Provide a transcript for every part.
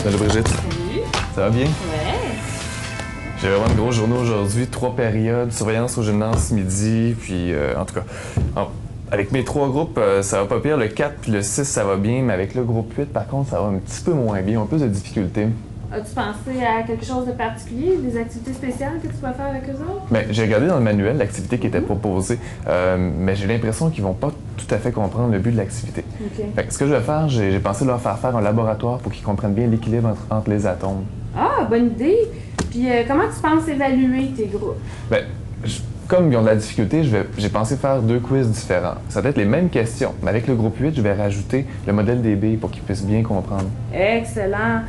Salut Brigitte. Salut. Ça va bien? Ouais. J'ai vraiment une grosse journée aujourd'hui, 3 périodes, surveillance au gymnase midi, puis en tout cas, avec mes 3 groupes, ça va pas pire. Le 4 puis le 6, ça va bien, mais avec le groupe 8, par contre, ça va un petit peu moins bien, on a plus de difficultés. As-tu pensé à quelque chose de particulier, des activités spéciales que tu vas faire avec eux autres? Bien, j'ai regardé dans le manuel l'activité qui était proposée, mais j'ai l'impression qu'ils vont pas tout à fait comprendre le but de l'activité. OK. Fait que ce que je vais faire, j'ai pensé leur faire un laboratoire pour qu'ils comprennent bien l'équilibre entre les atomes. Ah, bonne idée. Puis comment tu penses évaluer tes groupes? Bien, comme ils ont de la difficulté, j'ai pensé faire 2 quiz différents. Ça va être les mêmes questions, mais avec le groupe 8, je vais rajouter le modèle des billes pour qu'ils puissent bien comprendre. Excellent.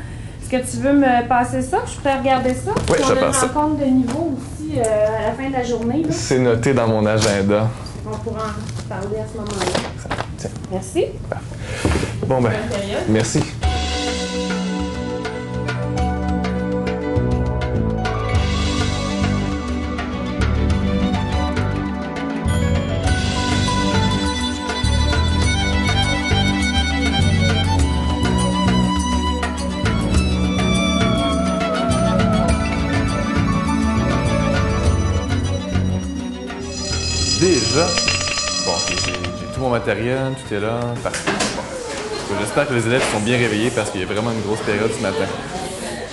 Est-ce que tu veux me passer ça? Je pourrais regarder ça? Oui, je passe ça. On a une rencontre de niveau aussi à la fin de la journée. Là. C'est noté dans mon agenda. On pourra en parler à ce moment-là. Tiens. Merci. Bon, ben, Bonne période. merci. Déjà? Bon, j'ai tout mon matériel, tout est là, parfait. Bon. J'espère que les élèves sont bien réveillés parce qu'il y a vraiment une grosse période ce matin.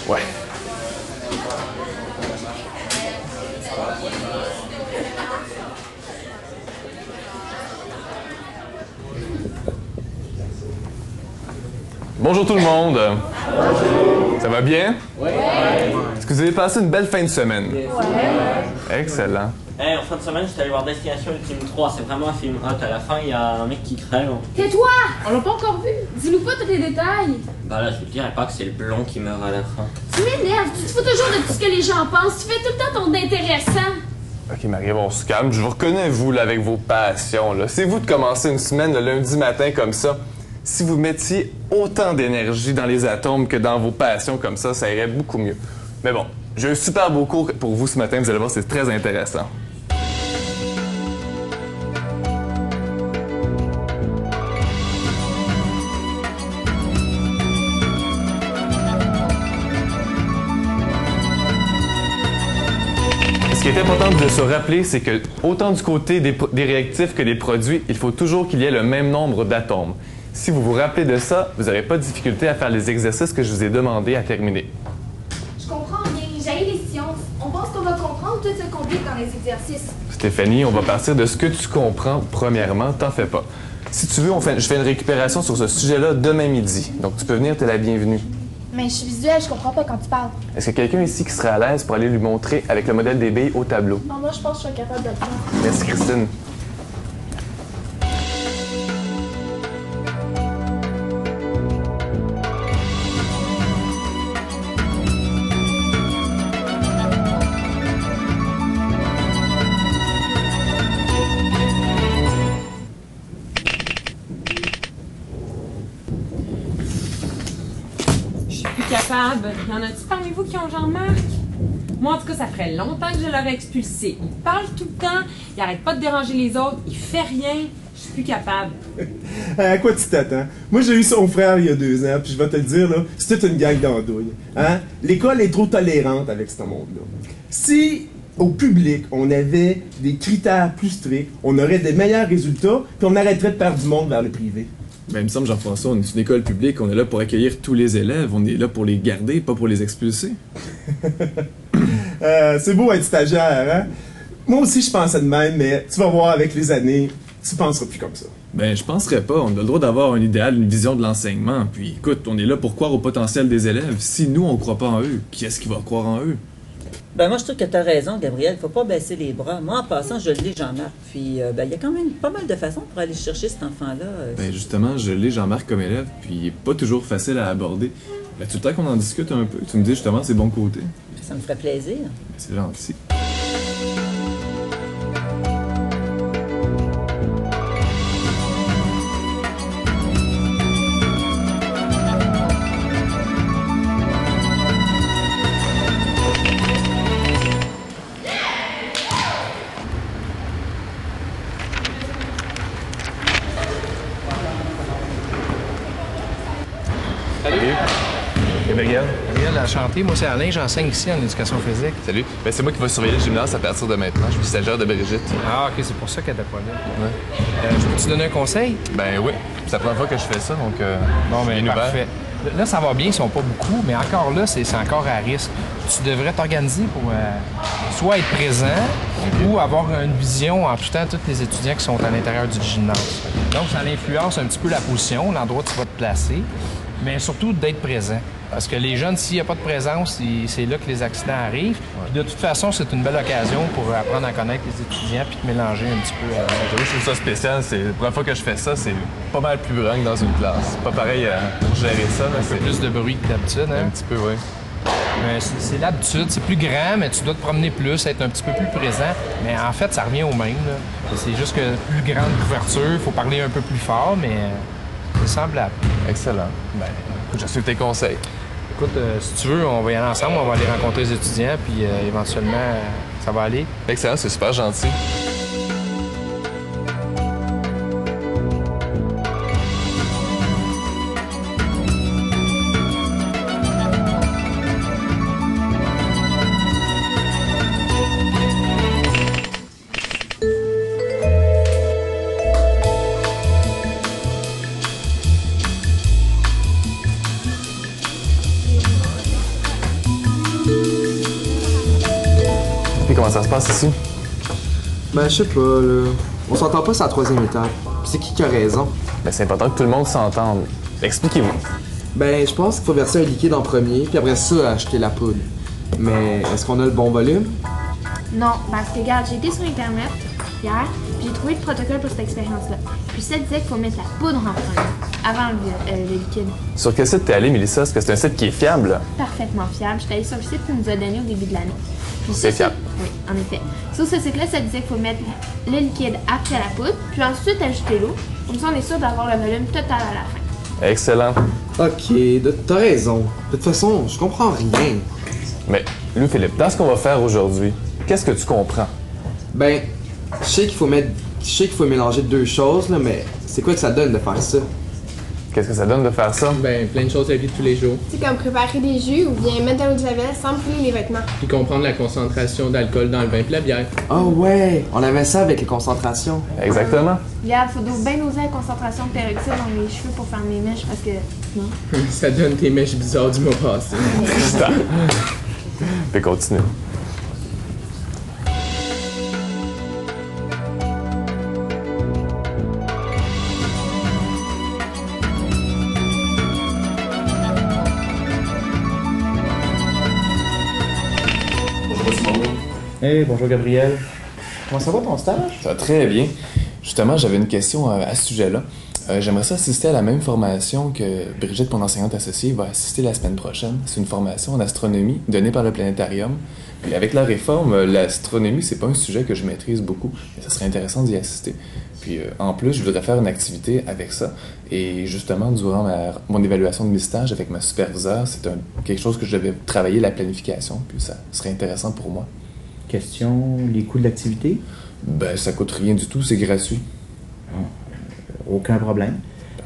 Ouais. Bonjour tout le monde! Bonjour. Ça va bien? Oui! Est-ce que vous avez passé une belle fin de semaine? Ouais! Excellent! Hey, en fin de semaine, j'étais allé voir Destination Ultime 3. C'est vraiment un film hot. À la fin, il y a un mec qui crève. Tais-toi! On l'a pas encore vu. Dis-nous pas tous les détails. Bah là, je vous dirais pas que c'est le blond qui meurt à la fin. Tu m'énerves. Tu te fous toujours de tout ce que les gens pensent. Tu fais tout le temps ton intéressant. Ok, Marie-Ève, on se calme. Je vous reconnais, vous, là, avec vos passions. Là. C'est vous de commencer une semaine le lundi matin comme ça. Si vous mettiez autant d'énergie dans les atomes que dans vos passions comme ça irait beaucoup mieux. Mais bon, j'ai un super beau cours pour vous ce matin. Vous allez voir, c'est très intéressant. Ce qui est important de se rappeler, c'est que autant du côté des réactifs que des produits, il faut toujours qu'il y ait le même nombre d'atomes. Si vous vous rappelez de ça, vous n'aurez pas de difficulté à faire les exercices que je vous ai demandé à terminer. Je comprends bien. J'ai les sciences. On pense qu'on va comprendre tout ce qu'on dit dans les exercices. Stéphanie, on va partir de ce que tu comprends premièrement, t'en fais pas. Si tu veux, je fais une récupération sur ce sujet-là demain midi. Donc tu peux venir, t'es la bienvenue. Mais je suis visuelle, je comprends pas quand tu parles. Est-ce qu'il y a quelqu'un ici qui serait à l'aise pour aller lui montrer avec le modèle des billes au tableau? Non, moi je pense que je suis capable de le faire. Merci Christine. Capable. Y en a-tu parmi vous qui ont Jean-Marc? Moi, en tout cas, ça ferait longtemps que je l'aurais expulsé. Il parle tout le temps, il arrête pas de déranger les autres, il fait rien. Je suis plus capable. À quoi tu t'attends? Moi, j'ai eu son frère il y a 2 ans, puis je vais te le dire, là, c'est toute une gang d'andouilles. Hein? L'école est trop tolérante avec ce monde-là. Si, au public, on avait des critères plus stricts, on aurait des meilleurs résultats, puis on arrêterait de perdre du monde vers le privé. Ben, il me semble, Jean-François, on est une école publique, on est là pour accueillir tous les élèves, on est là pour les garder, pas pour les expulser. C'est beau être stagiaire, hein? Moi aussi, je pensais de même, mais tu vas voir, avec les années, tu penseras plus comme ça. Ben, je penserais pas. On a le droit d'avoir un idéal, une vision de l'enseignement. Puis, écoute, on est là pour croire au potentiel des élèves. Si nous, on croit pas en eux, qui est-ce qui va croire en eux? Ben moi, je trouve que tu as raison, Gabriel. Faut pas baisser les bras. Moi, en passant, je l'ai, Jean-Marc. Puis, ben, il y a quand même pas mal de façons pour aller chercher cet enfant-là. Ben, justement, je l'ai, Jean-Marc, comme élève, puis il est pas toujours facile à aborder. Ben, tout le temps qu'on en discute un peu, tu me dis justement ses bons côtés. Ça me ferait plaisir. Ben, c'est gentil. Salut. Eh bien, regarde, enchanté. Moi, c'est Alain, j'enseigne ici en éducation physique. Salut. Ben, c'est moi qui vais surveiller le gymnase à partir de maintenant. Je suis stagiaire de Brigitte. Ah, OK, c'est pour ça qu'elle n'était pas là. Ouais. Je peux te donner un conseil? Ben oui. C'est la première fois que je fais ça, donc Bon, ben une nouvelle. parfait. Là, ça va bien, ils sont pas beaucoup, mais encore là, c'est encore à risque. Tu devrais t'organiser pour soit être présent ou avoir une vision en tout temps tous les étudiants qui sont à l'intérieur du gymnase. Donc, ça influence un petit peu la position, l'endroit où tu vas te placer, mais surtout d'être présent. Parce que les jeunes, s'il n'y a pas de présence, c'est là que les accidents arrivent. Puis de toute façon, c'est une belle occasion pour apprendre à connaître les étudiants puis de mélanger un petit peu. Je trouve ça spécial. C'est la première fois que je fais ça. C'est pas mal plus grand que dans une classe. C'est pas pareil pour gérer ça. Un peu plus de bruit que d'habitude. Hein? Un petit peu, oui. C'est l'habitude. C'est plus grand, mais tu dois te promener plus, être un petit peu plus présent. Mais en fait, ça revient au même. C'est juste que plus grande couverture, il faut parler un peu plus fort, mais c'est semblable. Excellent. Ben, écoute, je suis tes conseils. Écoute, si tu veux, on va y aller ensemble, on va aller rencontrer les étudiants, puis éventuellement, ça va aller. Excellent, c'est super gentil. Puis comment ça se passe ici? Ben, je sais pas, là. On s'entend pas sur la troisième étape. C'est qui a raison? Ben, c'est important que tout le monde s'entende. Expliquez-vous. Ben, je pense qu'il faut verser un liquide en premier, puis après ça, acheter la poudre. Mais est-ce qu'on a le bon volume? Non, parce que, regarde, j'ai été sur Internet hier, puis j'ai trouvé le protocole pour cette expérience-là. Puis ça disait qu'il faut mettre la poudre en premier, avant le liquide. Sur quel site t'es allé, Mélissa? Est-ce que c'est un site qui est fiable? Parfaitement fiable. J'étais allée sur le site qu'on nous a donné au début de l'année. Puis C'est fiable. Oui, en effet. Sur ce site-là, ça disait qu'il faut mettre le liquide après la poudre, puis ensuite ajouter l'eau. Comme ça, on est sûr d'avoir le volume total à la fin. Excellent. Ok, t'as raison. De toute façon, je comprends rien. Mais, Louis-Philippe, dans ce qu'on va faire aujourd'hui, qu'est-ce que tu comprends? Ben, je sais qu'il faut mélanger deux choses, là, mais c'est quoi que ça donne de faire ça? Qu'est-ce que ça donne de faire ça? Ben, plein de choses à la vie de tous les jours. C'est comme préparer des jus ou bien mettre de l'eau de javel sans brûler les vêtements. Puis comprendre la concentration d'alcool dans le vin et la bière. Oh ouais, on avait ça avec les concentrations. Exactement. Regarde, faut bien doser la concentration de peroxyde dans les cheveux pour faire mes mèches parce que. Non. Ça donne tes mèches bizarres du mois passé. Puis continue. Hey, bonjour Gabriel. Comment ça va ton stage? Ça va très bien. Justement, j'avais une question à ce sujet-là. J'aimerais ça assister à la même formation que Brigitte, mon enseignante associée, va assister la semaine prochaine. C'est une formation en astronomie donnée par le planétarium. Puis avec la réforme, l'astronomie, c'est pas un sujet que je maîtrise beaucoup, mais ça serait intéressant d'y assister. Puis en plus, je voudrais faire une activité avec ça. Et justement, durant mon évaluation de mi stage avec ma superviseure, c'est quelque chose que je devais travailler, la planification. Puis ça serait intéressant pour moi. Question, les coûts de l'activité? Ben, ça coûte rien du tout, c'est gratuit. Aucun problème.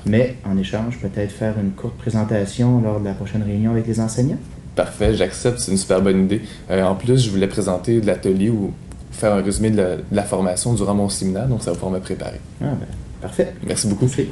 Mais en échange, peut-être faire une courte présentation lors de la prochaine réunion avec les enseignants? Parfait, j'accepte, c'est une super bonne idée. En plus, je voulais présenter de l'atelier ou faire un résumé de la formation durant mon séminaire, donc ça va pouvoir me préparer. Ah ben, parfait. Merci beaucoup. Merci.